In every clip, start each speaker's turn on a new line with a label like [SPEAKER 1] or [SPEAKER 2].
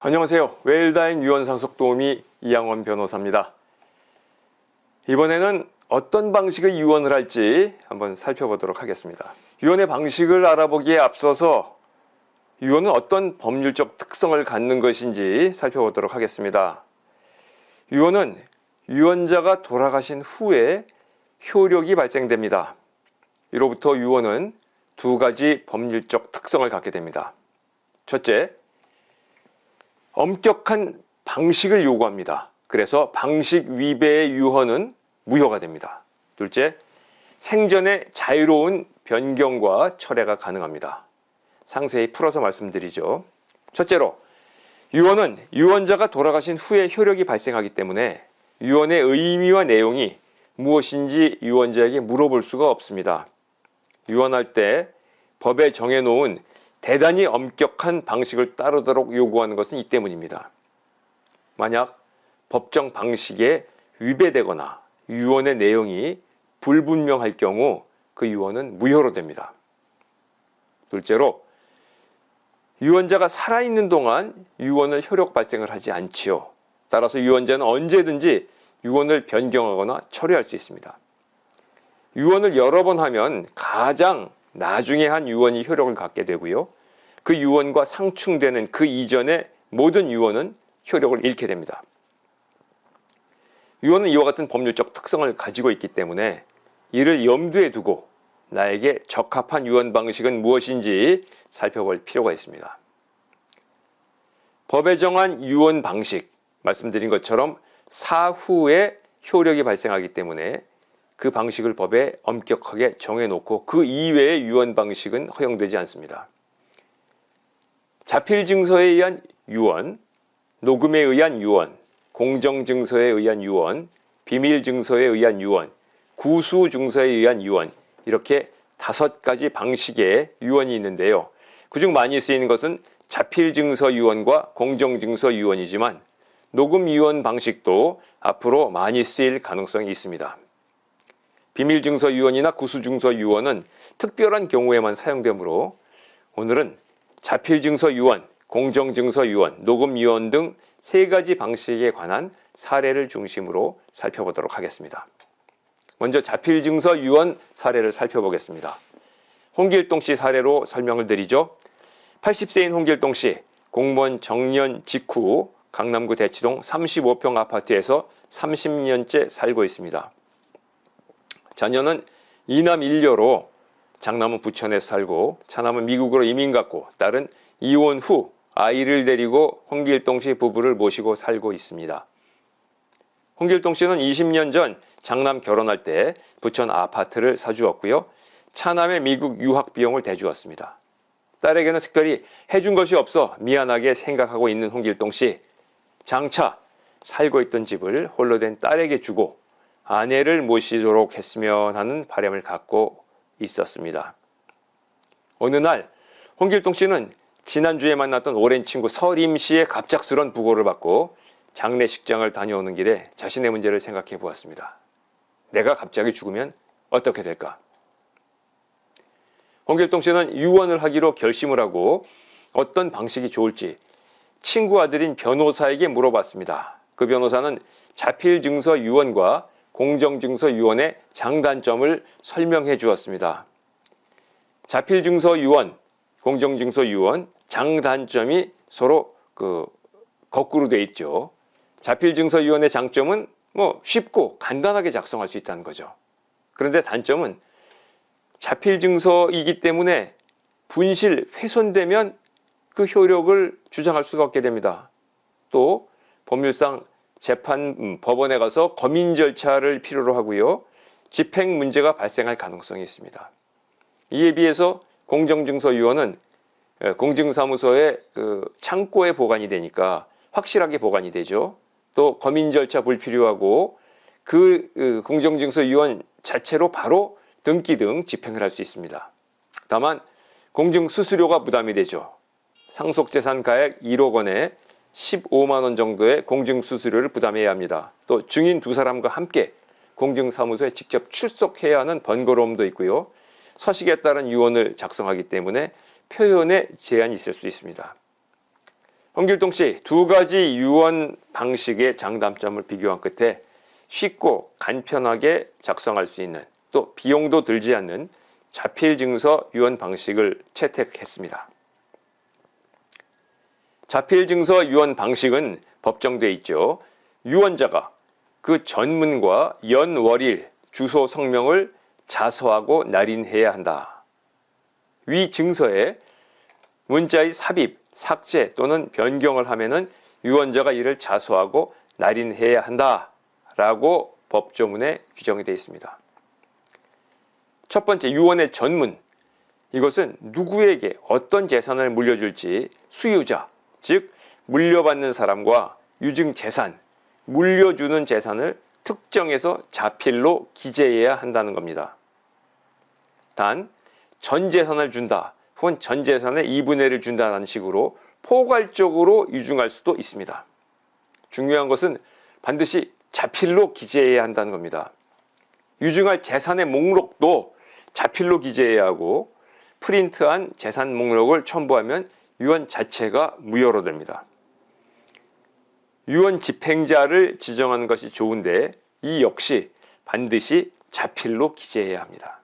[SPEAKER 1] 안녕하세요. 웰다잉 유언상속 도우미 이양원 변호사입니다. 이번에는 어떤 방식의 유언을 할지 한번 살펴보도록 하겠습니다. 유언의 방식을 알아보기에 앞서서 유언은 어떤 법률적 특성을 갖는 것인지 살펴보도록 하겠습니다. 유언은 유언자가 돌아가신 후에 효력이 발생됩니다. 이로부터 유언은 두 가지 법률적 특성을 갖게 됩니다. 첫째, 엄격한 방식을 요구합니다. 그래서 방식 위배의 유언은 무효가 됩니다. 둘째, 생전에 자유로운 변경과 철회가 가능합니다. 상세히 풀어서 말씀드리죠. 첫째로, 유언은 유언자가 돌아가신 후에 효력이 발생하기 때문에 유언의 의미와 내용이 무엇인지 유언자에게 물어볼 수가 없습니다. 유언할 때 법에 정해놓은 대단히 엄격한 방식을 따르도록 요구하는 것은 이 때문입니다. 만약 법정 방식에 위배되거나 유언의 내용이 불분명할 경우 그 유언은 무효로 됩니다. 둘째로, 유언자가 살아있는 동안 유언을 효력 발생을 하지 않지요. 따라서 유언자는 언제든지 유언을 변경하거나 철회할 수 있습니다. 유언을 여러 번 하면 가장 나중에 한 유언이 효력을 갖게 되고요. 그 유언과 상충되는 그 이전의 모든 유언은 효력을 잃게 됩니다. 유언은 이와 같은 법률적 특성을 가지고 있기 때문에 이를 염두에 두고 나에게 적합한 유언 방식은 무엇인지 살펴볼 필요가 있습니다. 법에 정한 유언 방식, 말씀드린 것처럼 사후에 효력이 발생하기 때문에 그 방식을 법에 엄격하게 정해놓고 그 이외의 유언 방식은 허용되지 않습니다. 자필증서에 의한 유언, 녹음에 의한 유언, 공정증서에 의한 유언, 비밀증서에 의한 유언, 구수증서에 의한 유언, 이렇게 5가지 방식의 유언이 있는데요. 그중 많이 쓰이는 것은 자필증서 유언과 공정증서 유언이지만 녹음 유언 방식도 앞으로 많이 쓰일 가능성이 있습니다. 비밀증서 유언이나 구수증서 유언은 특별한 경우에만 사용되므로 오늘은 자필증서 유언, 공정증서 유언, 녹음 유언 등 3가지 방식에 관한 사례를 중심으로 살펴보도록 하겠습니다. 먼저 자필증서 유언 사례를 살펴보겠습니다. 홍길동 씨 사례로 설명을 드리죠. 80세인 홍길동 씨, 공무원 정년 직후 강남구 대치동 35평 아파트에서 30년째 살고 있습니다. 자녀는 2남 1녀로 장남은 부천에서 살고 차남은 미국으로 이민 갔고 딸은 이혼 후 아이를 데리고 홍길동 씨 부부를 모시고 살고 있습니다. 홍길동 씨는 20년 전 장남 결혼할 때 부천 아파트를 사주었고요. 차남의 미국 유학 비용을 대주었습니다. 딸에게는 특별히 해준 것이 없어 미안하게 생각하고 있는 홍길동 씨. 장차 살고 있던 집을 홀로 된 딸에게 주고 아내를 모시도록 했으면 하는 바람을 갖고 있었습니다. 어느 날 홍길동 씨는 지난주에 만났던 오랜 친구 서림 씨의 갑작스런 부고를 받고 장례식장을 다녀오는 길에 자신의 문제를 생각해 보았습니다. 내가 갑자기 죽으면 어떻게 될까? 홍길동 씨는 유언을 하기로 결심을 하고 어떤 방식이 좋을지 친구 아들인 변호사에게 물어봤습니다. 그 변호사는 자필증서 유언과 공정증서 유언의 장단점을 설명해 주었습니다. 자필증서 유언, 공정증서 유언, 장단점이 서로 거꾸로 돼 있죠. 자필증서 유언의 장점은 쉽고 간단하게 작성할 수 있다는 거죠. 그런데 단점은 자필증서이기 때문에 분실, 훼손되면 그 효력을 주장할 수가 없게 됩니다. 또 법률상 법원에 가서 검인 절차를 필요로 하고요. 집행 문제가 발생할 가능성이 있습니다. 이에 비해서 공정증서 유언은 공증사무소의 창고에 보관이 되니까 확실하게 보관이 되죠. 또 검인 절차 불필요하고 그 공정증서 유언 자체로 바로 등기 등 집행을 할 수 있습니다. 다만 공증수수료가 부담이 되죠. 상속재산가액 1억 원에 15만 원 정도의 공증수수료를 부담해야 합니다. 또 증인 2사람과 함께 공증사무소에 직접 출석해야 하는 번거로움도 있고요. 서식에 따른 유언을 작성하기 때문에 표현에 제한이 있을 수 있습니다. 홍길동 씨, 두 가지 유언 방식의 장단점을 비교한 끝에 쉽고 간편하게 작성할 수 있는, 또 비용도 들지 않는 자필증서 유언 방식을 채택했습니다. 자필증서 유언 방식은 법정돼 있죠. 유언자가 그 전문과 연, 월일, 주소, 성명을 자서하고 날인해야 한다. 위 증서에 문자의 삽입, 삭제 또는 변경을 하면은 유언자가 이를 자서하고 날인해야 한다라고 법조문에 규정이 되어 있습니다. 첫 번째, 유언의 전문. 이것은 누구에게 어떤 재산을 물려줄지 수유자, 즉 물려받는 사람과 유증 재산, 물려주는 재산을 특정해서 자필로 기재해야 한다는 겁니다. 단, 전 재산을 준다, 혹은 전 재산의 2분의 1을 준다는 식으로 포괄적으로 유증할 수도 있습니다. 중요한 것은 반드시 자필로 기재해야 한다는 겁니다. 유증할 재산의 목록도 자필로 기재해야 하고 프린트한 재산 목록을 첨부하면 유언 자체가 무효로 됩니다. 유언 집행자를 지정하는 것이 좋은데 이 역시 반드시 자필로 기재해야 합니다.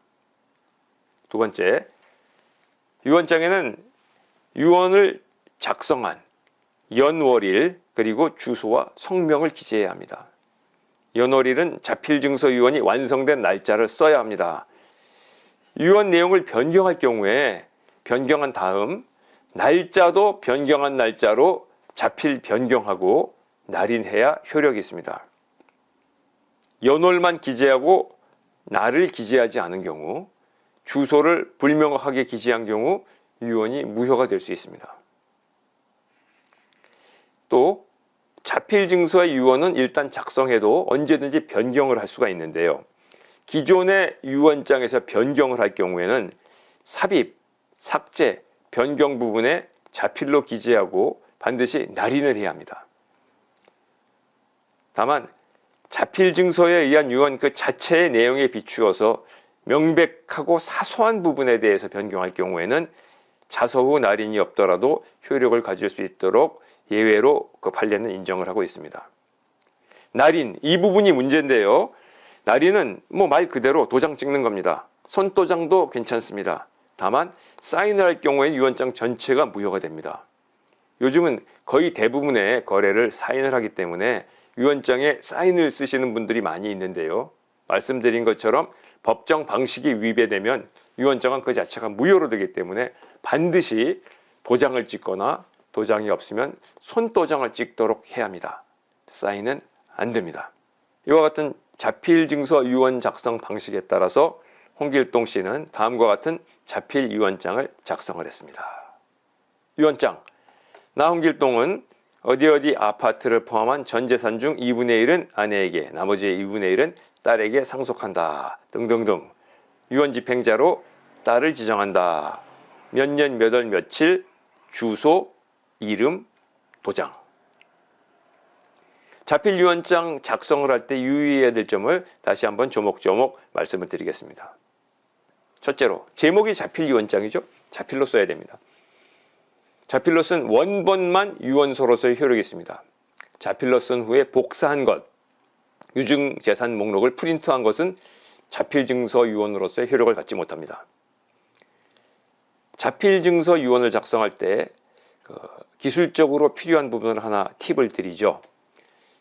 [SPEAKER 1] 두 번째, 유언장에는 유언을 작성한 연월일 그리고 주소와 성명을 기재해야 합니다. 연월일은 자필증서 유언이 완성된 날짜를 써야 합니다. 유언 내용을 변경할 경우에 변경한 다음 날짜도 변경한 날짜로 자필 변경하고 날인해야 효력이 있습니다. 연월만 기재하고 날을 기재하지 않은 경우, 주소를 불명확하게 기재한 경우 유언이 무효가 될 수 있습니다. 또 자필증서의 유언은 일단 작성해도 언제든지 변경을 할 수가 있는데요. 기존의 유언장에서 변경을 할 경우에는 삽입, 삭제, 변경 부분에 자필로 기재하고 반드시 날인을 해야 합니다. 다만 자필증서에 의한 유언 그 자체의 내용에 비추어서 명백하고 사소한 부분에 대해서 변경할 경우에는 자서 후 날인이 없더라도 효력을 가질 수 있도록 예외로 그 판례는 인정을 하고 있습니다. 날인, 이 부분이 문제인데요. 날인은 말 그대로 도장 찍는 겁니다. 손도장도 괜찮습니다. 다만 사인을 할 경우에는 유언장 전체가 무효가 됩니다. 요즘은 거의 대부분의 거래를 사인을 하기 때문에 유언장에 사인을 쓰시는 분들이 많이 있는데요. 말씀드린 것처럼 법정 방식이 위배되면 유언장은 그 자체가 무효로 되기 때문에 반드시 도장을 찍거나 도장이 없으면 손도장을 찍도록 해야 합니다. 사인은 안 됩니다. 이와 같은 자필증서 유언 작성 방식에 따라서 홍길동 씨는 다음과 같은 자필 유언장을 작성을 했습니다. 유언장. 나 홍길동은 어디 아파트를 포함한 전 재산 중 2분의 1은 아내에게, 나머지 2분의 1은 딸에게 상속한다. 등등등. 유언 집행자로 딸을 지정한다. 몇 년 몇 월 며칠, 주소, 이름, 도장. 자필 유언장 작성을 할 때 유의해야 될 점을 다시 한번 조목조목 말씀을 드리겠습니다. 첫째로, 제목이 자필 유언장이죠. 자필로 써야 됩니다. 자필로 쓴 원본만 유언서로서의 효력이 있습니다. 자필로 쓴 후에 복사한 것, 유증재산 목록을 프린트한 것은 자필증서 유언으로서의 효력을 갖지 못합니다. 자필증서 유언을 작성할 때 기술적으로 필요한 부분을 하나 팁을 드리죠.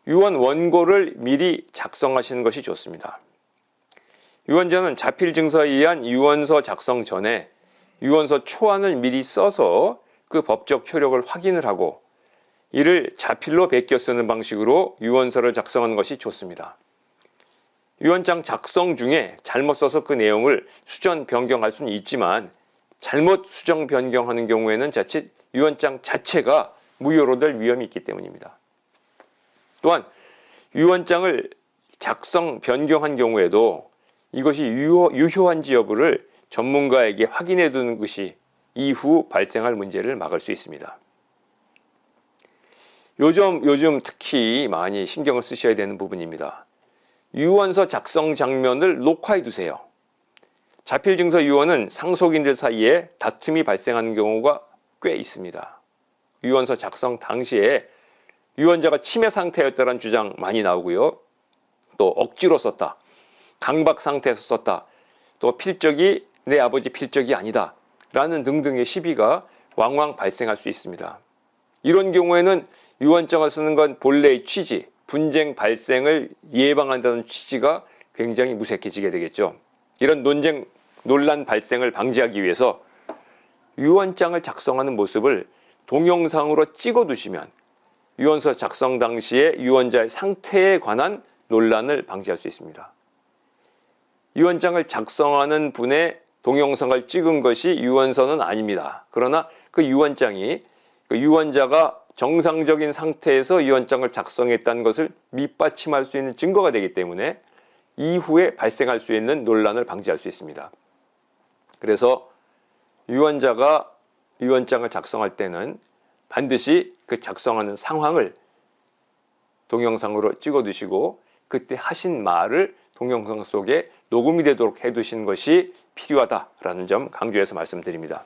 [SPEAKER 1] 유언 원고를 미리 작성하시는 것이 좋습니다. 유언자는 자필증서에 의한 유언서 작성 전에 유언서 초안을 미리 써서 그 법적 효력을 확인을 하고 이를 자필로 베껴 쓰는 방식으로 유언서를 작성하는 것이 좋습니다. 유언장 작성 중에 잘못 써서 그 내용을 수정 변경할 수는 있지만 잘못 수정 변경하는 경우에는 자칫 유언장 자체가 무효로 될 위험이 있기 때문입니다. 또한 유언장을 작성 변경한 경우에도 이것이 유효한지 여부를 전문가에게 확인해 두는 것이 이후 발생할 문제를 막을 수 있습니다. 요즘 특히 많이 신경을 쓰셔야 되는 부분입니다. 유언서 작성 장면을 녹화해 두세요. 자필증서 유언은 상속인들 사이에 다툼이 발생하는 경우가 꽤 있습니다. 유언서 작성 당시에 유언자가 치매 상태였다는 주장 많이 나오고요. 또 억지로 썼다. 강박 상태에서 썼다. 또 필적이 내 아버지 필적이 아니다. 라는 등등의 시비가 왕왕 발생할 수 있습니다. 이런 경우에는 유언장을 쓰는 건 본래의 취지, 분쟁 발생을 예방한다는 취지가 굉장히 무색해지게 되겠죠. 이런 논란 발생을 방지하기 위해서 유언장을 작성하는 모습을 동영상으로 찍어두시면 유언서 작성 당시에 유언자의 상태에 관한 논란을 방지할 수 있습니다. 유언장을 작성하는 분의 동영상을 찍은 것이 유언서는 아닙니다. 그러나 그 유언장이 그 유언자가 정상적인 상태에서 유언장을 작성했다는 것을 밑받침할 수 있는 증거가 되기 때문에 이후에 발생할 수 있는 논란을 방지할 수 있습니다. 그래서 유언자가 유언장을 작성할 때는 반드시 그 작성하는 상황을 동영상으로 찍어두시고 그때 하신 말을 동영상 속에 녹음이 되도록 해두시는 것이 필요하다라는 점 강조해서 말씀드립니다.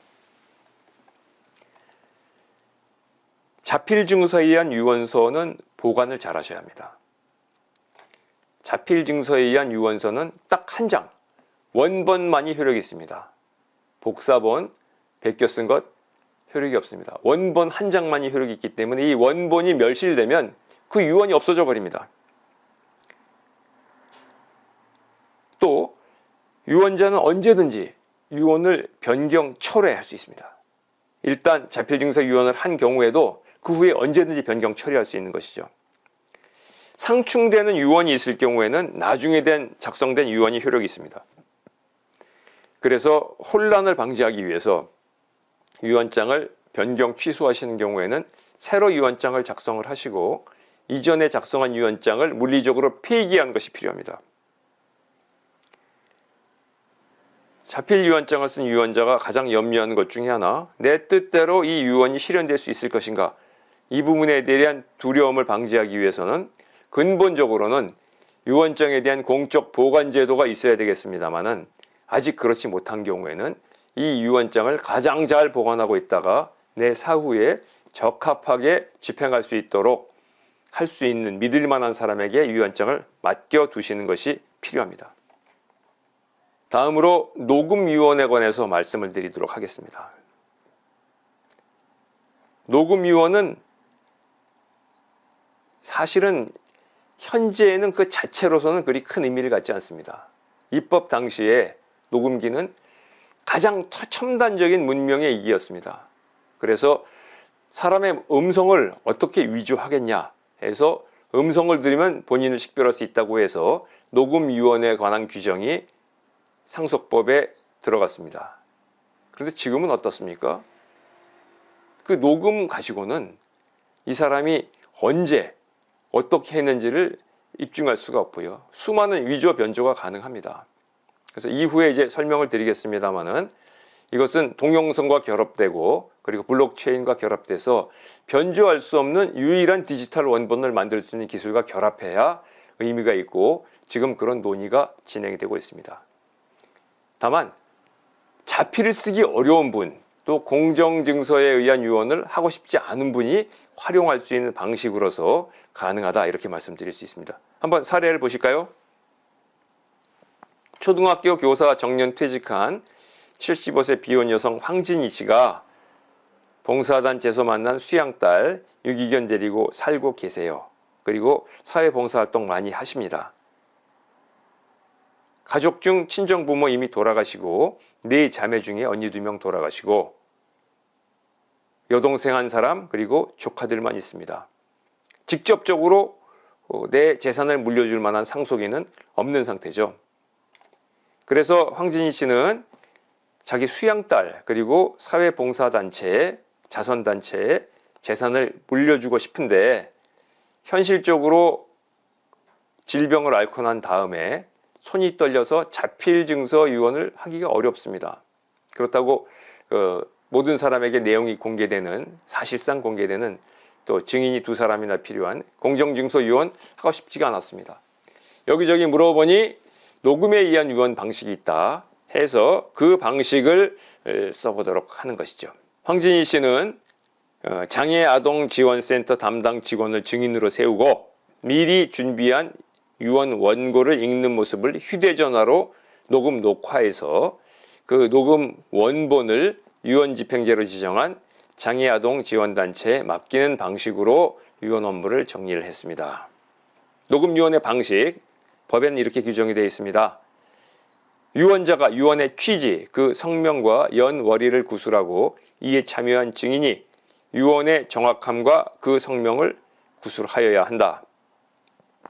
[SPEAKER 1] 자필 증서에 의한 유언서는 보관을 잘 하셔야 합니다. 자필 증서에 의한 유언서는 딱 한 장, 원본만이 효력이 있습니다. 복사본, 베껴 쓴 것 효력이 없습니다. 원본 한 장만이 효력이 있기 때문에 이 원본이 멸실되면 그 유언이 없어져 버립니다. 또 유언자는 언제든지 유언을 변경 철회할 수 있습니다. 일단 자필증서 유언을 한 경우에도 그 후에 언제든지 변경 처리할 수 있는 것이죠. 상충되는 유언이 있을 경우에는 나중에 작성된 유언이 효력이 있습니다. 그래서 혼란을 방지하기 위해서 유언장을 변경 취소하시는 경우에는 새로 유언장을 작성을 하시고 이전에 작성한 유언장을 물리적으로 폐기하는 것이 필요합니다. 자필 유언장을 쓴 유언자가 가장 염려하는 것 중에 하나, 내 뜻대로 이 유언이 실현될 수 있을 것인가, 이 부분에 대한 두려움을 방지하기 위해서는 근본적으로는 유언장에 대한 공적 보관 제도가 있어야 되겠습니다만은 아직 그렇지 못한 경우에는 이 유언장을 가장 잘 보관하고 있다가 내 사후에 적합하게 집행할 수 있도록 할 수 있는 믿을 만한 사람에게 유언장을 맡겨두시는 것이 필요합니다. 다음으로 녹음 유언에 관해서 말씀을 드리도록 하겠습니다. 녹음 유언은 사실은 현재에는 그 자체로서는 그리 큰 의미를 갖지 않습니다. 입법 당시에 녹음기는 가장 첨단적인 문명의 이기였습니다. 그래서 사람의 음성을 어떻게 위조하겠냐 해서 음성을 들으면 본인을 식별할 수 있다고 해서 녹음 유언에 관한 규정이 상속법에 들어갔습니다. 그런데 지금은 어떻습니까? 그 녹음 가지고는 이 사람이 언제 어떻게 했는지를 입증할 수가 없고요. 수많은 위조 변조가 가능합니다. 그래서 이후에 이제 설명을 드리겠습니다만은 이것은 동영상과 결합되고 그리고 블록체인과 결합돼서 변조할 수 없는 유일한 디지털 원본을 만들 수 있는 기술과 결합해야 의미가 있고 지금 그런 논의가 진행이 되고 있습니다. 다만 자필을 쓰기 어려운 분, 또 공정증서에 의한 유언을 하고 싶지 않은 분이 활용할 수 있는 방식으로서 가능하다 이렇게 말씀드릴 수 있습니다. 한번 사례를 보실까요? 초등학교 교사 정년 퇴직한 75세 비혼 여성 황진희 씨가 봉사단체에서 만난 수양딸 유기견 데리고 살고 계세요. 그리고 사회봉사활동 많이 하십니다. 가족 중 친정부모 이미 돌아가시고 네 자매 중에 언니 2명 돌아가시고 여동생 1사람 그리고 조카들만 있습니다. 직접적으로 내 재산을 물려줄 만한 상속인은 없는 상태죠. 그래서 황진희 씨는 자기 수양딸 그리고 사회봉사단체에 자선단체에 재산을 물려주고 싶은데 현실적으로 질병을 앓고 난 다음에 손이 떨려서 자필증서 유언을 하기가 어렵습니다. 그렇다고 모든 사람에게 내용이 공개되는 사실상 공개되는 또 증인이 2사람이나 필요한 공정증서 유언 하고 싶지가 않았습니다. 여기저기 물어보니 녹음에 의한 유언 방식이 있다 해서 그 방식을 써보도록 하는 것이죠. 황진희 씨는 장애아동지원센터 담당 직원을 증인으로 세우고 미리 준비한 유언 원고를 읽는 모습을 휴대전화로 녹화해서 그 녹음 원본을 유언집행자로 지정한 장애아동지원단체에 맡기는 방식으로 유언 업무를 정리를 했습니다. 녹음 유언의 방식, 법에는 이렇게 규정이 되어 있습니다. 유언자가 유언의 취지, 그 성명과 연월일을 구술하고 이에 참여한 증인이 유언의 정확함과 그 성명을 구술하여야 한다.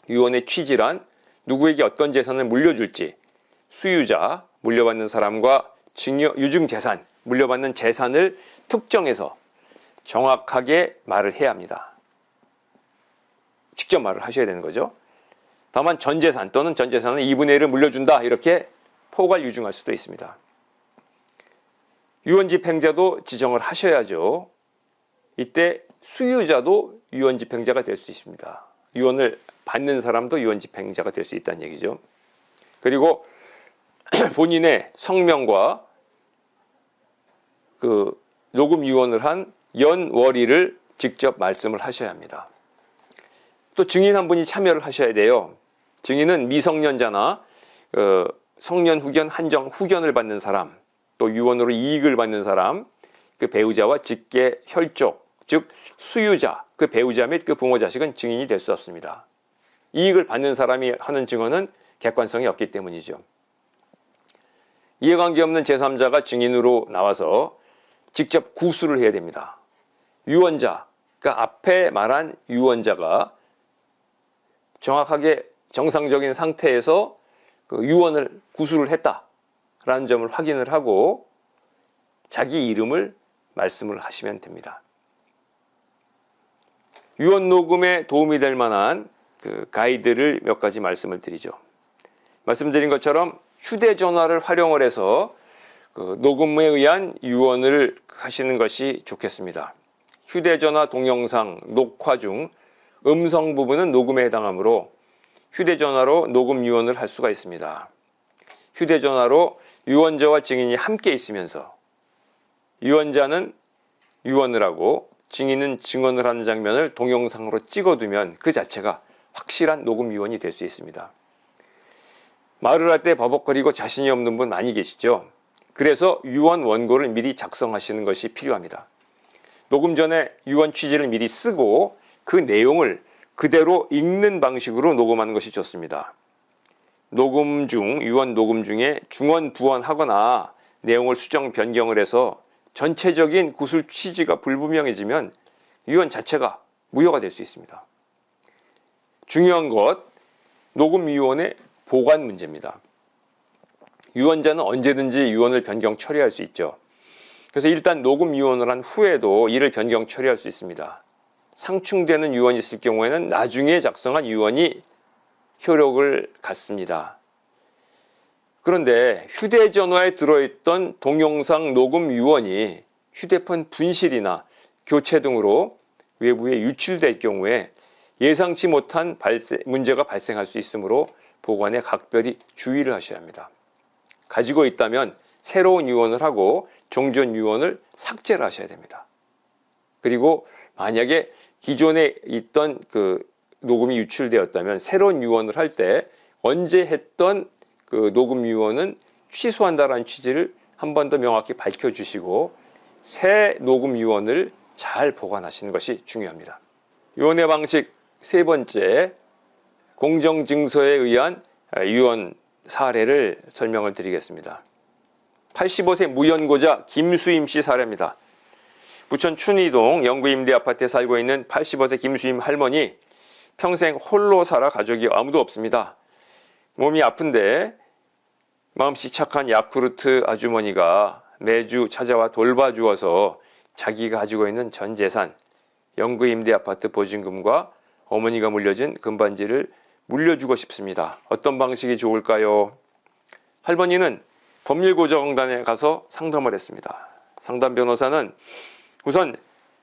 [SPEAKER 1] 유언의 취지란 누구에게 어떤 재산을 물려줄지, 수유자, 물려받는 사람과 유증재산, 물려받는 재산을 특정해서 정확하게 말을 해야 합니다. 직접 말을 하셔야 되는 거죠. 다만 전재산 또는 전재산은 2분의 1을 물려준다, 이렇게 포괄 유증할 수도 있습니다. 유언집행자도 지정을 하셔야죠. 이때 수유자도 유언집행자가 될 수 있습니다. 유언을 받는 사람도 유언집행자가 될 수 있다는 얘기죠. 그리고 본인의 성명과 그 녹음 유언을 한 연월일을 직접 말씀을 하셔야 합니다. 또 증인 한 분이 참여를 하셔야 돼요. 증인은 미성년자나 성년 후견 한정 후견을 받는 사람, 또 유언으로 이익을 받는 사람, 그 배우자와 직계 혈족, 즉 수유자, 그 배우자 및 그 부모 자식은 증인이 될 수 없습니다. 이익을 받는 사람이 하는 증언은 객관성이 없기 때문이죠. 이해관계 없는 제3자가 증인으로 나와서 직접 구술을 해야 됩니다. 유언자, 그러니까 앞에 말한 유언자가 정확하게 정상적인 상태에서 그 유언을 구술을 했다라는 점을 확인을 하고 자기 이름을 말씀을 하시면 됩니다. 유언 녹음에 도움이 될 만한 그 가이드를 몇 가지 말씀을 드리죠. 말씀드린 것처럼 휴대전화를 활용을 해서 그 녹음에 의한 유언을 하시는 것이 좋겠습니다. 휴대전화 동영상 녹화 중 음성 부분은 녹음에 해당하므로 휴대전화로 녹음 유언을 할 수가 있습니다. 휴대전화로 유언자와 증인이 함께 있으면서 유언자는 유언을 하고 증인은 증언을 하는 장면을 동영상으로 찍어두면 그 자체가 확실한 녹음 유언이 될 수 있습니다. 말을 할 때 버벅거리고 자신이 없는 분 많이 계시죠? 그래서 유언 원고를 미리 작성하시는 것이 필요합니다. 녹음 전에 유언 취지를 미리 쓰고 그 내용을 그대로 읽는 방식으로 녹음하는 것이 좋습니다. 녹음 중, 유언 녹음 중에 중언, 부언하거나 내용을 수정, 변경을 해서 전체적인 구술 취지가 불분명해지면 유언 자체가 무효가 될 수 있습니다. 중요한 것, 녹음 유언의 보관 문제입니다. 유언자는 언제든지 유언을 변경 처리할 수 있죠. 그래서 일단 녹음 유언을 한 후에도 이를 변경 처리할 수 있습니다. 상충되는 유언이 있을 경우에는 나중에 작성한 유언이 효력을 갖습니다. 그런데 휴대전화에 들어있던 동영상 녹음 유언이 휴대폰 분실이나 교체 등으로 외부에 유출될 경우에 예상치 못한 문제가 발생할 수 있으므로 보관에 각별히 주의를 하셔야 합니다. 가지고 있다면 새로운 유언을 하고 종전 유언을 삭제를 하셔야 됩니다. 그리고 만약에 기존에 있던 그 녹음이 유출되었다면 새로운 유언을 할 때 언제 했던 그 녹음 유언은 취소한다라는 취지를 한 번 더 명확히 밝혀주시고 새 녹음 유언을 잘 보관하시는 것이 중요합니다. 유언의 방식 세 번째, 공정증서에 의한 유언 사례를 설명을 드리겠습니다. 85세 무연고자 김수임 씨 사례입니다. 부천 춘희동 영구임대 아파트에 살고 있는 85세 김수임 할머니, 평생 홀로 살아 가족이 아무도 없습니다. 몸이 아픈데 마음씨 착한 야쿠르트 아주머니가 매주 찾아와 돌봐주어서 자기가 가지고 있는 전 재산, 영구임대 아파트 보증금과 어머니가 물려준 금반지를 물려주고 싶습니다. 어떤 방식이 좋을까요? 할머니는 법률고정단에 가서 상담을 했습니다. 상담 변호사는 우선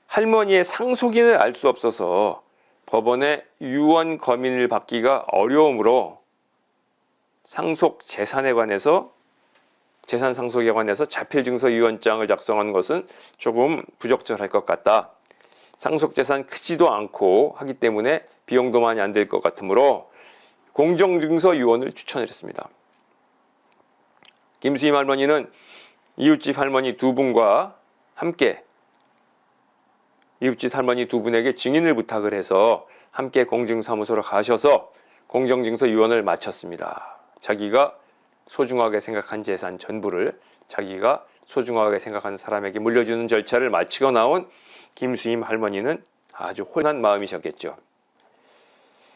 [SPEAKER 1] 할머니의 상속인을 알 수 없어서 법원에 유언 검인을 받기가 어려우므로 상속 재산에 관해서 재산 상속에 관해서 자필증서 유언장을 작성하는 것은 조금 부적절할 것 같다. 상속재산 크지도 않고 하기 때문에 비용도 많이 안 들 것 같으므로 공정증서 유언을 추천했습니다. 김수임 할머니는 이웃집 할머니 두 분과 함께 이웃집 할머니 두 분에게 증인을 부탁을 해서 함께 공증사무소로 가셔서 공정증서 유언을 마쳤습니다. 자기가 소중하게 생각한 재산 전부를 자기가 소중하게 생각하는 사람에게 물려주는 절차를 마치고 나온 김수임 할머니는 아주 혼란 마음이셨겠죠.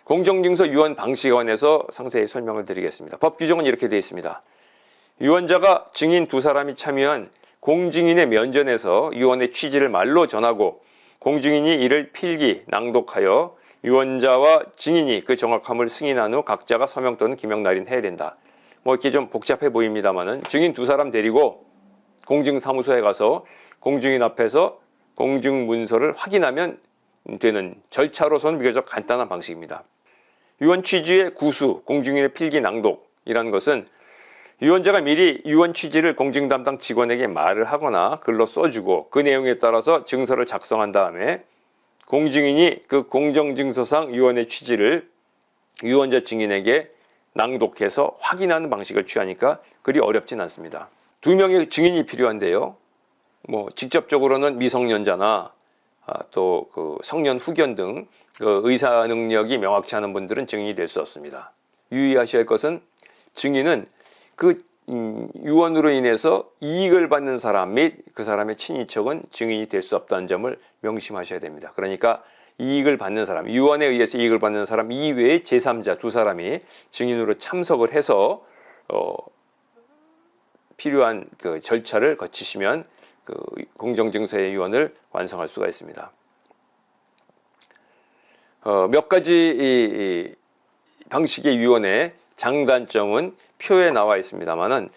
[SPEAKER 1] 공정증서 유언 방식에 관해서 상세히 설명을 드리겠습니다. 법 규정은 이렇게 되어 있습니다. 유언자가 증인 두 사람이 참여한 공증인의 면전에서 유언의 취지를 말로 전하고 공증인이 이를 필기, 낭독하여 유언자와 증인이 그 정확함을 승인한 후 각자가 서명 또는 기명 날인해야 된다. 뭐 이렇게 좀 복잡해 보입니다만은 증인 두 사람 데리고 공증사무소에 가서 공증인 앞에서 공증문서를 확인하면 되는 절차로서는 비교적 간단한 방식입니다. 유언 취지의 구수, 공증인의 필기 낭독이라는 것은 유언자가 미리 유언 취지를 공증 담당 직원에게 말을 하거나 글로 써주고 그 내용에 따라서 증서를 작성한 다음에 공증인이 그 공정증서상 유언의 취지를 유언자 증인에게 낭독해서 확인하는 방식을 취하니까 그리 어렵진 않습니다. 두 명의 증인이 필요한데요. 뭐 직접적으로는 미성년자나 또 그 성년 후견 등 그 의사 능력이 명확치 않은 분들은 증인이 될 수 없습니다. 유의하셔야 할 것은 증인은 그 유언으로 인해서 이익을 받는 사람 및 그 사람의 친인척은 증인이 될 수 없다는 점을 명심하셔야 됩니다. 그러니까 이익을 받는 사람, 유언에 의해서 이익을 받는 사람 이외의 제3자 두 사람이 증인으로 참석을 해서 필요한 그 절차를 거치시면 그 공정증서의 유언을 완성할 수가 있습니다. 몇 가지 방식의 유언의 장단점은 표에 나와 있습니다만은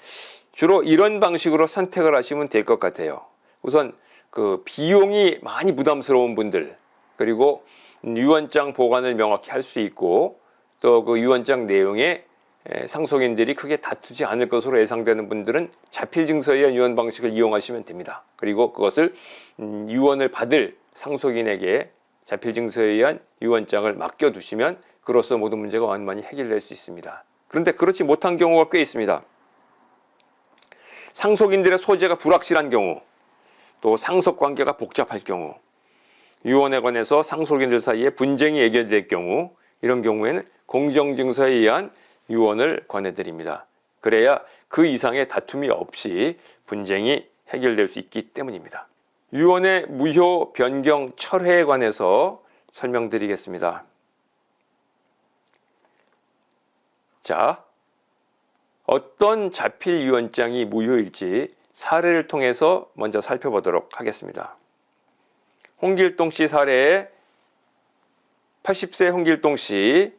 [SPEAKER 1] 주로 이런 방식으로 선택을 하시면 될 것 같아요. 우선 그 비용이 많이 부담스러운 분들, 그리고 유언장 보관을 명확히 할 수 있고 또 그 유언장 내용에 상속인들이 크게 다투지 않을 것으로 예상되는 분들은 자필증서에 의한 유언 방식을 이용하시면 됩니다. 그리고 그것을 유언을 받을 상속인에게 자필증서에 의한 유언장을 맡겨두시면 그로써 모든 문제가 완만히 해결될 수 있습니다. 그런데 그렇지 못한 경우가 꽤 있습니다. 상속인들의 소재가 불확실한 경우, 또 상속관계가 복잡할 경우, 유언에 관해서 상속인들 사이에 분쟁이 예견될 경우, 이런 경우에는 공정증서에 의한 유언을 권해드립니다. 그래야 그 이상의 다툼이 없이 분쟁이 해결될 수 있기 때문입니다. 유언의 무효, 변경, 철회에 관해서 설명드리겠습니다. 자, 어떤 자필 유언장이 무효일지 사례를 통해서 먼저 살펴보도록 하겠습니다. 홍길동 씨 사례에 80세 홍길동 씨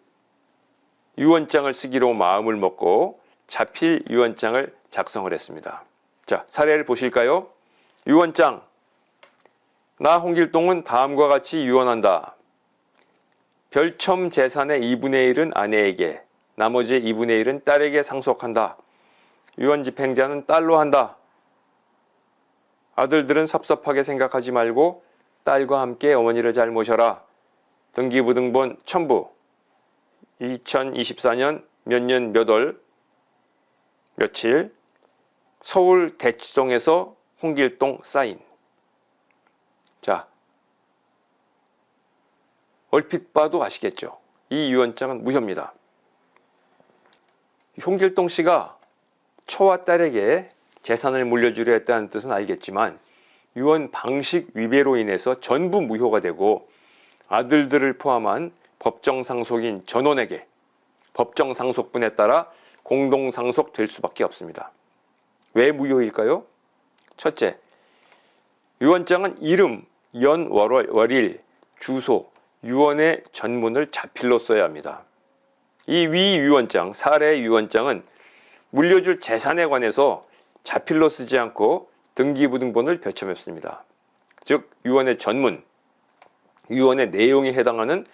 [SPEAKER 1] 유언장을 쓰기로 마음을 먹고 자필 유언장을 작성을 했습니다. 자, 사례를 보실까요? 유언장. 나 홍길동은 다음과 같이 유언한다. 별첨 재산의 2분의 1은 아내에게, 나머지 2분의 1은 딸에게 상속한다. 유언 집행자는 딸로 한다. 아들들은 섭섭하게 생각하지 말고 딸과 함께 어머니를 잘 모셔라. 등기부등본 첨부. 2024년 몇 년 몇 월 며칠 서울 대치동에서 홍길동 사인. 자, 얼핏 봐도 아시겠죠? 이 유언장은 무효입니다. 홍길동 씨가 처와 딸에게 재산을 물려주려 했다는 뜻은 알겠지만 유언 방식 위배로 인해서 전부 무효가 되고 아들들을 포함한 법정 상속인 전원에게 법정 상속분에 따라 공동 상속될 수밖에 없습니다. 왜 무효일까요? 첫째, 유언장은 이름, 연, 월일, 주소, 유언의 전문을 자필로 써야 합니다. 이 위 유언장, 사례 유언장은 물려줄 재산에 관해서 자필로 쓰지 않고 등기부등본을 별첨했습니다. 즉 유언의 전문, 유언의 내용에 해당하는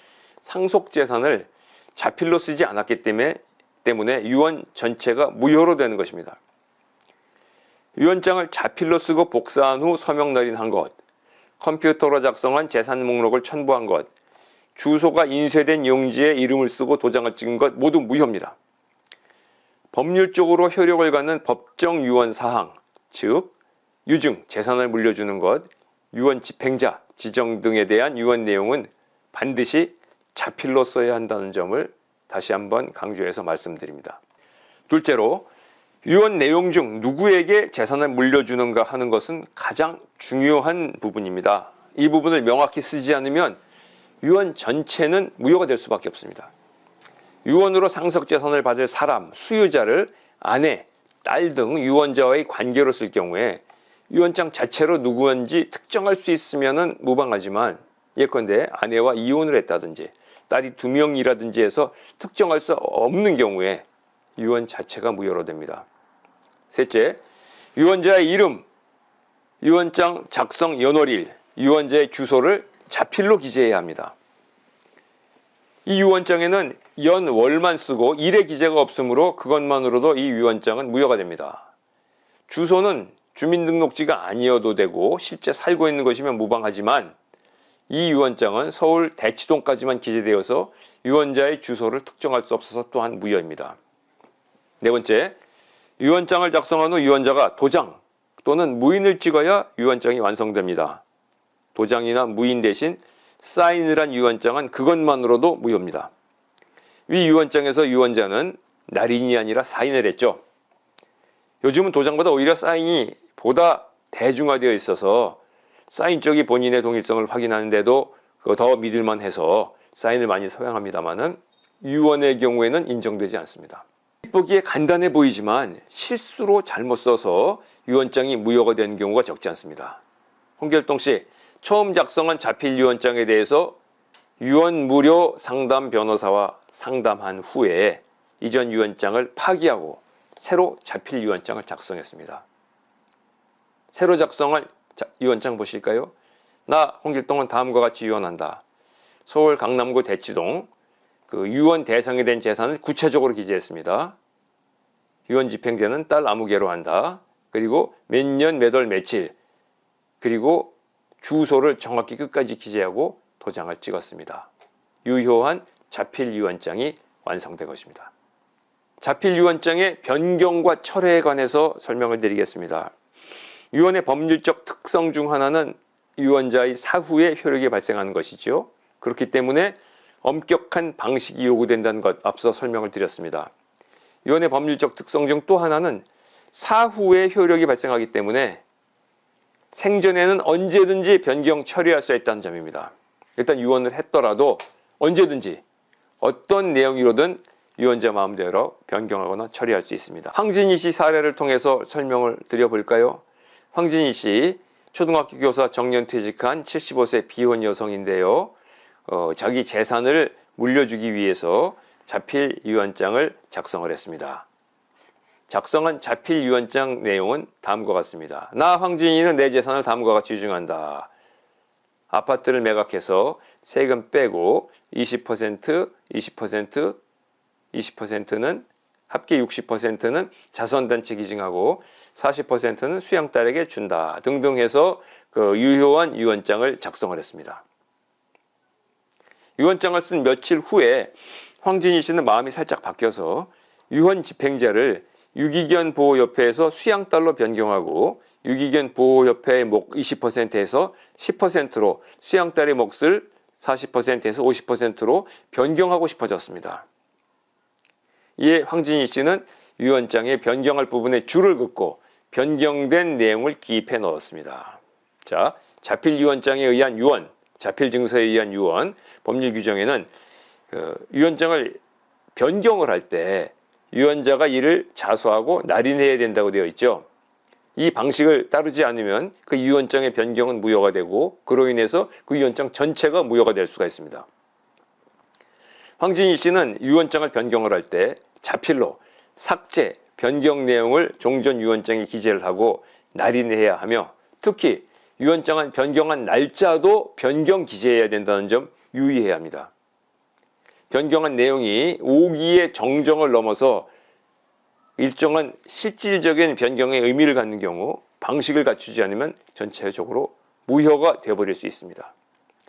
[SPEAKER 1] 상속재산을 자필로 쓰지 않았기 때문에 유언 전체가 무효로 되는 것입니다. 유언장을 자필로 쓰고 복사한 후 서명 날인한 것, 컴퓨터로 작성한 재산 목록을 첨부한 것, 주소가 인쇄된 용지에 이름을 쓰고 도장을 찍은 것 모두 무효입니다. 법률적으로 효력을 갖는 법정 유언 사항, 즉 유증, 재산을 물려주는 것, 유언 집행자, 지정 등에 대한 유언 내용은 반드시 자필로 써야 한다는 점을 다시 한번 강조해서 말씀드립니다. 둘째로, 유언 내용 중 누구에게 재산을 물려주는가 하는 것은 가장 중요한 부분입니다. 이 부분을 명확히 쓰지 않으면 유언 전체는 무효가 될 수밖에 없습니다. 유언으로 상속재산을 받을 사람, 수유자를 아내, 딸 등 유언자와의 관계로 쓸 경우에 유언장 자체로 누구인지 특정할 수 있으면 무방하지만, 예컨대 아내와 이혼을 했다든지 딸이 2명이라든지 해서 특정할 수 없는 경우에 유언 자체가 무효로 됩니다. 셋째, 유언자의 이름, 유언장 작성 연월일, 유언자의 주소를 자필로 기재해야 합니다. 이 유언장에는 연, 월만 쓰고 일의 기재가 없으므로 그것만으로도 이 유언장은 무효가 됩니다. 주소는 주민등록지가 아니어도 되고 실제 살고 있는 것이면 무방하지만, 이 유언장은 서울 대치동까지만 기재되어서 유언자의 주소를 특정할 수 없어서 또한 무효입니다. 네 번째, 유언장을 작성한 후 유언자가 도장 또는 무인을 찍어야 유언장이 완성됩니다. 도장이나 무인 대신 사인을 한 유언장은 그것만으로도 무효입니다. 위 유언장에서 유언자는 날인이 아니라 사인을 했죠. 요즘은 도장보다 오히려 사인이 보다 대중화되어 있어서 사인 쪽이 본인의 동일성을 확인하는데도 더 믿을만 해서 사인을 많이 사용합니다만은, 유언의 경우에는 인정되지 않습니다. 보기에 간단해 보이지만 실수로 잘못 써서 유언장이 무효가 되는 경우가 적지 않습니다. 홍길동 씨, 처음 작성한 자필 유언장에 대해서 유언 무료 상담 변호사와 상담한 후에 이전 유언장을 파기하고 새로 자필 유언장을 작성했습니다. 새로 작성한 유언장 보실까요? 나 홍길동은 다음과 같이 유언한다. 서울 강남구 대치동 유언 대상이 된 재산을 구체적으로 기재했습니다. 유언 집행자는 딸 아무개로 한다. 그리고 몇 년 몇 월 며칠, 그리고 주소를 정확히 끝까지 기재하고 도장을 찍었습니다. 유효한 자필 유언장이 완성된 것입니다. 자필 유언장의 변경과 철회에 관해서 설명을 드리겠습니다. 유언의 법률적 특성 중 하나는 유언자의 사후에 효력이 발생하는 것이죠. 그렇기 때문에 엄격한 방식이 요구된다는 것 앞서 설명을 드렸습니다. 유언의 법률적 특성 중 또 하나는 사후에 효력이 발생하기 때문에 생전에는 언제든지 변경 처리할 수 있다는 점입니다. 일단 유언을 했더라도 언제든지 어떤 내용으로든 유언자 마음대로 변경하거나 처리할 수 있습니다. 황진희 씨 사례를 통해서 설명을 드려볼까요? 황진희 씨, 초등학교 교사 정년퇴직한 75세 비혼 여성인데요. 자기 재산을 물려주기 위해서 자필 유언장을 작성을 했습니다. 작성한 자필 유언장 내용은 다음과 같습니다. 나 황진희는 내 재산을 다음과 같이 유증한다. 아파트를 매각해서 세금 빼고 20%, 20%, 20%는 합계 60%는 자선단체 기증하고 40%는 수양딸에게 준다 등등 해서 유효한 유언장을 작성을 했습니다. 유언장을 쓴 며칠 후에 황진희 씨는 마음이 살짝 바뀌어서 유언 집행자를 유기견 보호협회에서 수양딸로 변경하고 유기견 보호협회의 목 20%에서 10%로 수양딸의 몫을 40%에서 50%로 변경하고 싶어졌습니다. 이에 황진희 씨는 유언장에 변경할 부분에 줄을 긋고 변경된 내용을 기입해 넣었습니다. 자, 자필 유언장에 의한 유언, 자필 증서에 의한 유언, 법률 규정에는 유언장을 변경을 할 때 유언자가 이를 자수하고 날인해야 된다고 되어 있죠. 이 방식을 따르지 않으면 그 유언장의 변경은 무효가 되고 그로 인해서 그 유언장 전체가 무효가 될 수가 있습니다. 황진희 씨는 유언장을 변경을 할 때 자필로 삭제, 변경 내용을 종전 유언장에 기재를 하고 날인해야 하며, 특히 유언장을 변경한 날짜도 변경 기재해야 된다는 점 유의해야 합니다. 변경한 내용이 오기의 정정을 넘어서 일정한 실질적인 변경의 의미를 갖는 경우 방식을 갖추지 않으면 전체적으로 무효가 되어버릴 수 있습니다.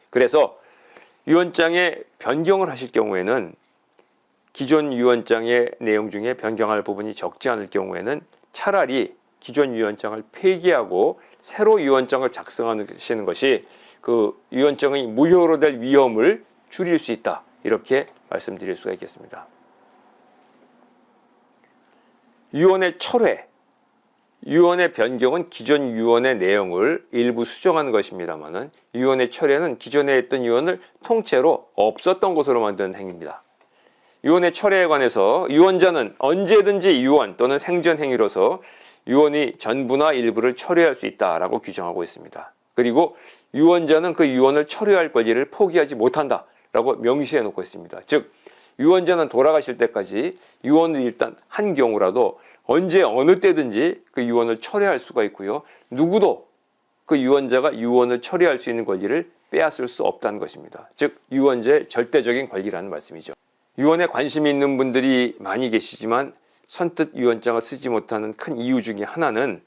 [SPEAKER 1] 그래서 유언장에 변경을 하실 경우에는 기존 유언장의 내용 중에 변경할 부분이 적지 않을 경우에는 차라리 기존 유언장을 폐기하고 새로 유언장을 작성하시는 것이 그 유언장이 무효로 될 위험을 줄일 수 있다. 이렇게 말씀드릴 수가 있겠습니다. 유언의 철회, 유언의 변경은 기존 유언의 내용을 일부 수정하는 것입니다만은 유언의 철회는 기존에 했던 유언을 통째로 없었던 것으로 만드는 행위입니다. 유언의 철회에 관해서 유언자는 언제든지 유언 또는 생전 행위로서 유언이 전부나 일부를 철회할 수 있다라고 규정하고 있습니다. 그리고 유언자는 그 유언을 철회할 권리를 포기하지 못한다라고 명시해 놓고 있습니다. 즉 유언자는 돌아가실 때까지 유언을 일단 한 경우라도 언제 어느 때든지 그 유언을 철회할 수가 있고요. 누구도 그 유언자가 유언을 철회할 수 있는 권리를 빼앗을 수 없다는 것입니다. 즉 유언자의 절대적인 권리라는 말씀이죠. 유언에 관심이 있는 분들이 많이 계시지만 선뜻 유언장을 쓰지 못하는 큰 이유 중에 하나는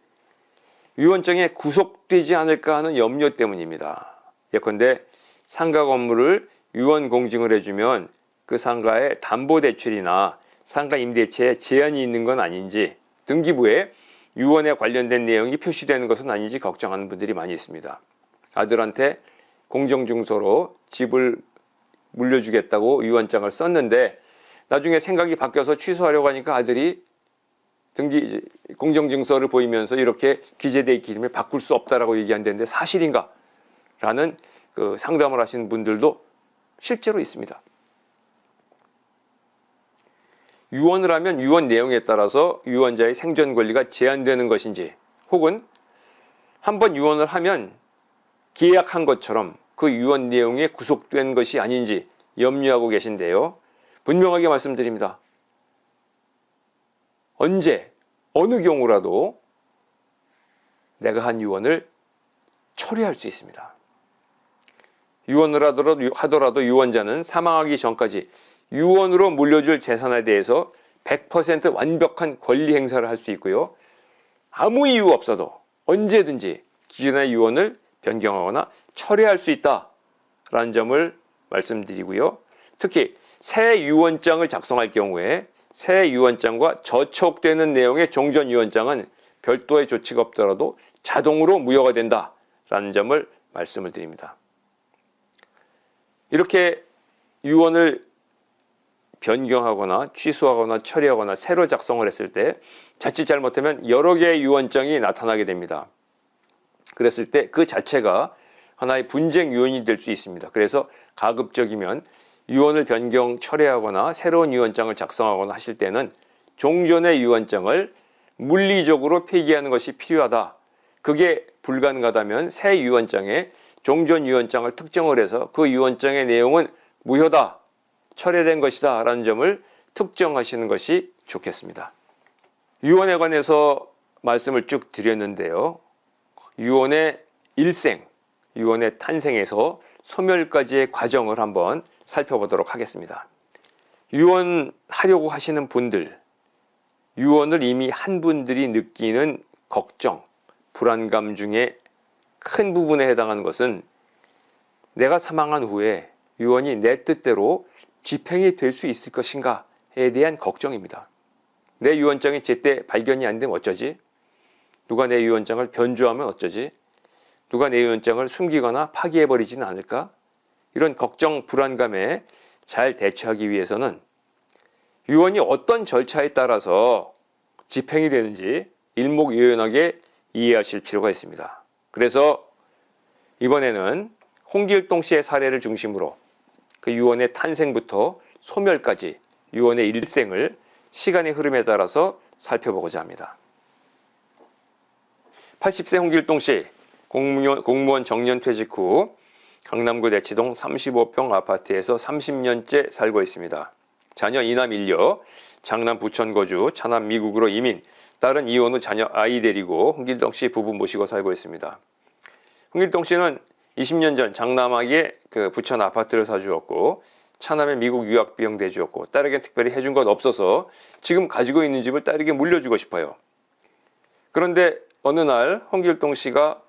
[SPEAKER 1] 유언장에 구속되지 않을까 하는 염려 때문입니다. 예컨대 상가 건물을 유언 공증을 해주면 그 상가의 담보대출이나 상가 임대차에 제한이 있는 건 아닌지, 등기부에 유언에 관련된 내용이 표시되는 것은 아닌지 걱정하는 분들이 많이 있습니다. 아들한테 공정증서로 집을 물려주겠다고 유언장을 썼는데 나중에 생각이 바뀌어서 취소하려고 하니까 아들이 공정증서를 보이면서 이렇게 기재되어 있기 때문에 바꿀 수 없다라고 얘기한다는데 사실인가? 라는 그 상담을 하시는 분들도 실제로 있습니다. 유언을 하면 유언 내용에 따라서 유언자의 생존 권리가 제한되는 것인지, 혹은 한번 유언을 하면 계약한 것처럼 그 유언 내용에 구속된 것이 아닌지 염려하고 계신데요. 분명하게 말씀드립니다. 언제 어느 경우라도 내가 한 유언을 철회할 수 있습니다. 유언을 하더라도 유언자는 사망하기 전까지 유언으로 물려줄 재산에 대해서 100% 완벽한 권리 행사를 할 수 있고요. 아무 이유 없어도 언제든지 기존의 유언을 변경하거나 철회할 수 있다라는 점을 말씀드리고요. 특히 새 유언장을 작성할 경우에 새 유언장과 저촉되는 내용의 종전 유언장은 별도의 조치가 없더라도 자동으로 무효가 된다라는 점을 말씀을 드립니다. 이렇게 유언을 변경하거나 취소하거나 처리하거나 새로 작성을 했을 때 자칫 잘못하면 여러 개의 유언장이 나타나게 됩니다. 그랬을 때 그 자체가 하나의 분쟁 요인이 될 수 있습니다. 그래서 가급적이면 유언을 변경 철회하거나 새로운 유언장을 작성하거나 하실 때는 종전의 유언장을 물리적으로 폐기하는 것이 필요하다. 그게 불가능하다면 새 유언장에 종전 유언장을 특정을 해서 그 유언장의 내용은 무효다, 철회된 것이다 라는 점을 특정하시는 것이 좋겠습니다. 유언에 관해서 말씀을 쭉 드렸는데요. 유언의 일생, 유언의 탄생에서 소멸까지의 과정을 한번 살펴보도록 하겠습니다. 유언하려고 하시는 분들, 유언을 이미 한 분들이 느끼는 걱정, 불안감 중에 큰 부분에 해당하는 것은 내가 사망한 후에 유언이 내 뜻대로 집행이 될 수 있을 것인가에 대한 걱정입니다. 내 유언장이 제때 발견이 안 되면 어쩌지? 누가 내 유언장을 변조하면 어쩌지? 누가 내 유언장을 숨기거나 파기해버리지는 않을까? 이런 걱정, 불안감에 잘 대처하기 위해서는 유언이 어떤 절차에 따라서 집행이 되는지 일목요연하게 이해하실 필요가 있습니다. 그래서 이번에는 홍길동 씨의 사례를 중심으로 그 유언의 탄생부터 소멸까지 유언의 일생을 시간의 흐름에 따라서 살펴보고자 합니다. 80세 홍길동 씨, 공무원 정년 퇴직 후 강남구 대치동 35평 아파트에서 30년째 살고 있습니다. 자녀 이남 일녀, 장남 부천 거주, 차남 미국으로 이민, 딸은 이혼 후 자녀 아이 데리고 홍길동 씨 부부 모시고 살고 있습니다. 홍길동 씨는 20년 전 장남에게 그 부천 아파트를 사주었고 차남의 미국 유학 비용 대주었고 딸에게 특별히 해준 건 없어서 지금 가지고 있는 집을 딸에게 물려주고 싶어요. 그런데 어느 날 홍길동 씨가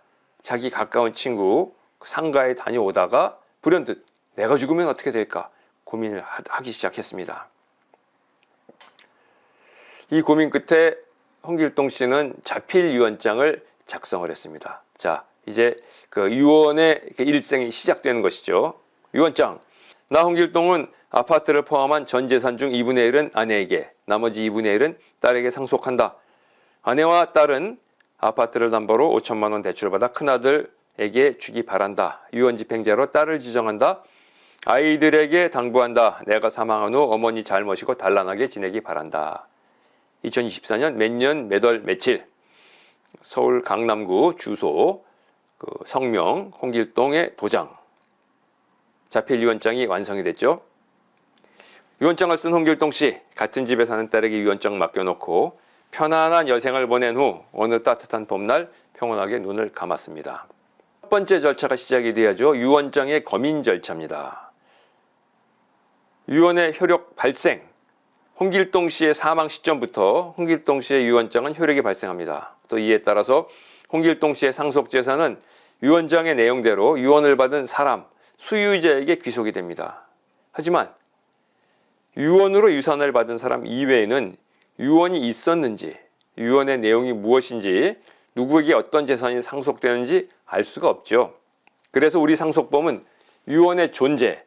[SPEAKER 1] 자기 가까운 친구 상가에 다녀오다가 불현듯 내가 죽으면 어떻게 될까 고민을 하기 시작했습니다. 이 고민 끝에 홍길동 씨는 자필 유언장을 작성을 했습니다. 자, 이제 그 유언의 일생이 시작되는 것이죠. 유언장. 나 홍길동은 아파트를 포함한 전 재산 중 2분의 1은 아내에게, 나머지 2분의 1은 딸에게 상속한다. 아내와 딸은 아파트를 담보로 5천만 원 대출받아 큰아들에게 주기 바란다. 유언집행자로 딸을 지정한다. 아이들에게 당부한다. 내가 사망한 후 어머니 잘 모시고 단란하게 지내기 바란다. 2024년 몇 년 몇 월 며칠 서울 강남구 주소 성명 홍길동의 도장 자필 유언장이 완성이 됐죠. 유언장을 쓴 홍길동 씨 같은 집에 사는 딸에게 유언장 맡겨놓고 편안한 여생을 보낸 후 어느 따뜻한 봄날 평온하게 눈을 감았습니다. 첫 번째 절차가 시작이 돼야죠. 유언장의 검인 절차입니다. 유언의 효력 발생. 홍길동 씨의 사망 시점부터 홍길동 씨의 유언장은 효력이 발생합니다. 또 이에 따라서 홍길동 씨의 상속 재산은 유언장의 내용대로 유언을 받은 사람, 수유자에게 귀속이 됩니다. 하지만 유언으로 유산을 받은 사람 이외에는 유언이 있었는지, 유언의 내용이 무엇인지, 누구에게 어떤 재산이 상속되는지 알 수가 없죠. 그래서 우리 상속법은 유언의 존재,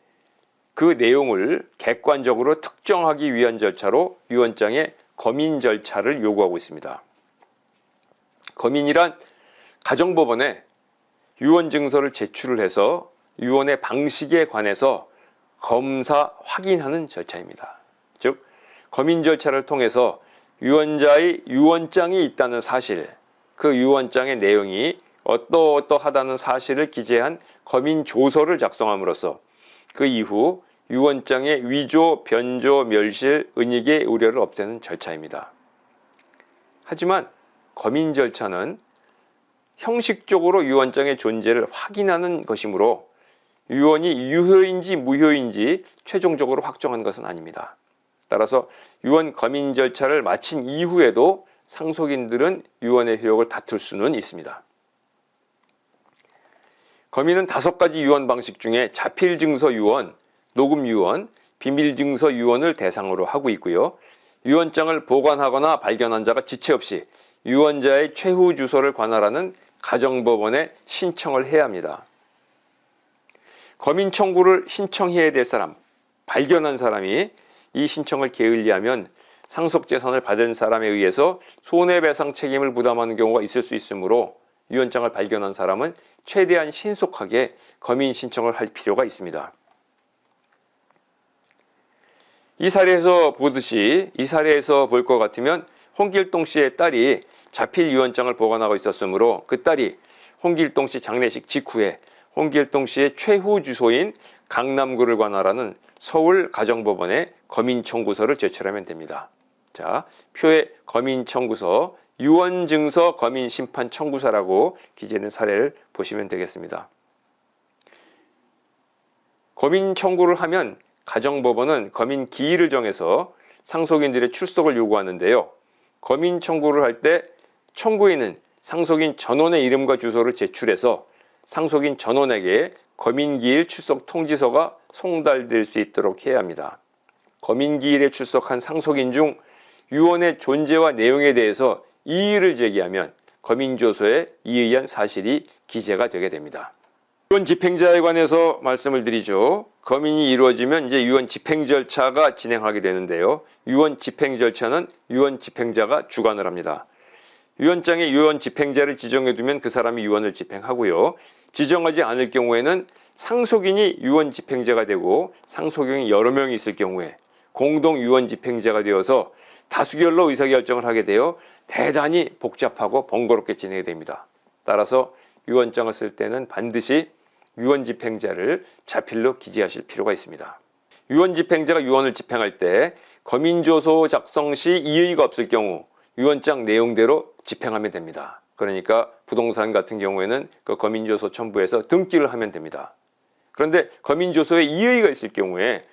[SPEAKER 1] 그 내용을 객관적으로 특정하기 위한 절차로 유언장의 검인 절차를 요구하고 있습니다. 검인이란 가정법원에 유언 증서를 제출을 해서 유언의 방식에 관해서 검사 확인하는 절차입니다. 즉 검인 절차를 통해서 유언자의 유언장이 있다는 사실, 그 유언장의 내용이 어떠어떠하다는 사실을 기재한 검인 조서를 작성함으로써 그 이후 유언장의 위조, 변조, 멸실, 은닉의 우려를 없애는 절차입니다. 하지만 검인 절차는 형식적으로 유언장의 존재를 확인하는 것이므로 유언이 유효인지 무효인지 최종적으로 확정한 것은 아닙니다. 따라서 유언 검인 절차를 마친 이후에도 상속인들은 유언의 효력을 다툴 수는 있습니다. 검인은 5가지 유언 방식 중에 자필증서 유언, 녹음 유언, 비밀증서 유언을 대상으로 하고 있고요. 유언장을 보관하거나 발견한 자가 지체 없이 유언자의 최후 주소를 관할하는 가정법원에 신청을 해야 합니다. 검인 청구를 신청해야 될 사람, 발견한 사람이 이 신청을 게을리하면 상속재산을 받은 사람에 의해서 손해배상 책임을 부담하는 경우가 있을 수 있으므로 유언장을 발견한 사람은 최대한 신속하게 검인 신청을 할 필요가 있습니다. 이 사례에서 볼 것 같으면 홍길동 씨의 딸이 자필 유언장을 보관하고 있었으므로 그 딸이 홍길동 씨 장례식 직후에 홍길동 씨의 최후 주소인 강남구를 관할하는 서울 가정법원에 검인 청구서를 제출하면 됩니다. 자, 표에 검인 청구서, 유언 증서 검인 심판 청구서라고 기재된 사례를 보시면 되겠습니다. 검인 청구를 하면 가정법원은 검인 기일을 정해서 상속인들의 출석을 요구하는데요. 검인 청구를 할 때 청구인은 상속인 전원의 이름과 주소를 제출해서 상속인 전원에게 검인기일 출석 통지서가 송달될 수 있도록 해야 합니다. 검인기일에 출석한 상속인 중 유언의 존재와 내용에 대해서 이의를 제기하면 검인조서에 이의한 사실이 기재가 되게 됩니다. 유언 집행자에 관해서 말씀을 드리죠. 검인이 이루어지면 이제 유언 집행 절차가 진행하게 되는데요. 유언 집행 절차는 유언 집행자가 주관을 합니다. 유언장에 유언 집행자를 지정해 두면 그 사람이 유언을 집행하고요. 지정하지 않을 경우에는 상속인이 유언 집행자가 되고 상속인이 여러 명이 있을 경우에 공동 유언 집행자가 되어서 다수결로 의사결정을 하게 되어 대단히 복잡하고 번거롭게 진행이 됩니다. 따라서 유언장을 쓸 때는 반드시 유언 집행자를 자필로 기재하실 필요가 있습니다. 유언 집행자가 유언을 집행할 때 검인조서 작성 시 이의가 없을 경우 유언장 내용대로 집행하면 됩니다. 그러니까 부동산 같은 경우에는 그 검인조서 첨부해서 등기를 하면 됩니다. 그런데 검인조서에 이의가 있을 경우에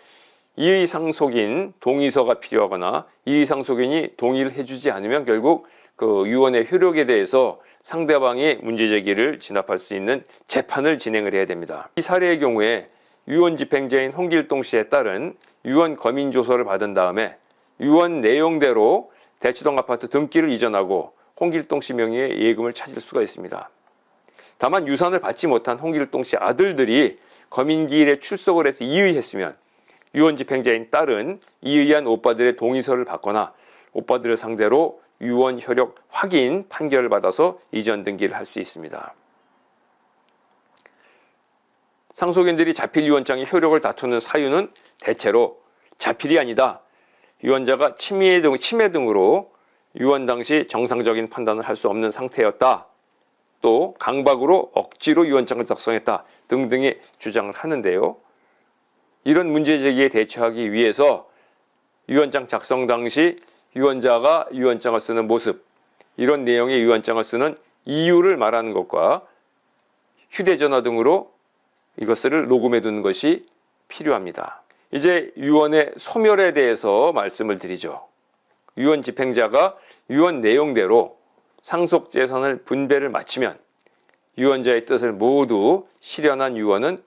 [SPEAKER 1] 이의 상속인 동의서가 필요하거나 이의 상속인이 동의를 해주지 않으면 결국 그 유언의 효력에 대해서 상대방이 문제제기를 진압할 수 있는 재판을 진행을 해야 됩니다. 이 사례의 경우에 유언 집행자인 홍길동 씨에 따른 유언 검인 조서를 받은 다음에 유언 내용대로 대치동 아파트 등기를 이전하고 홍길동 씨 명의의 예금을 찾을 수가 있습니다. 다만 유산을 받지 못한 홍길동 씨 아들들이 검인기일에 출석을 해서 이의했으면 유언 집행자인 딸은 이의한 오빠들의 동의서를 받거나 오빠들을 상대로 유언 효력 확인 판결을 받아서 이전 등기를 할 수 있습니다. 상속인들이 자필 유언장의 효력을 다투는 사유는 대체로 자필이 아니다. 유언자가 치매 등으로 유언 당시 정상적인 판단을 할 수 없는 상태였다. 또 강박으로 억지로 유언장을 작성했다 등등의 주장을 하는데요. 이런 문제 제기에 대처하기 위해서 유언장 작성 당시 유언자가 유언장을 쓰는 모습, 이런 내용의 유언장을 쓰는 이유를 말하는 것과 휴대전화 등으로 이것을 녹음해 두는 것이 필요합니다. 이제 유언의 소멸에 대해서 말씀을 드리죠. 유언 집행자가 유언 내용대로 상속 재산을 분배를 마치면 유언자의 뜻을 모두 실현한 유언은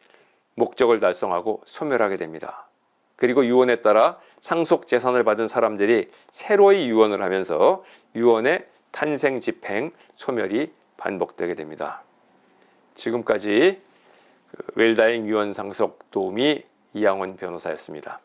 [SPEAKER 1] 목적을 달성하고 소멸하게 됩니다. 그리고 유언에 따라 상속 재산을 받은 사람들이 새로이 유언을 하면서 유언의 탄생, 집행, 소멸이 반복되게 됩니다. 지금까지 웰다잉 유언 상속 도우미 이양원 변호사였습니다.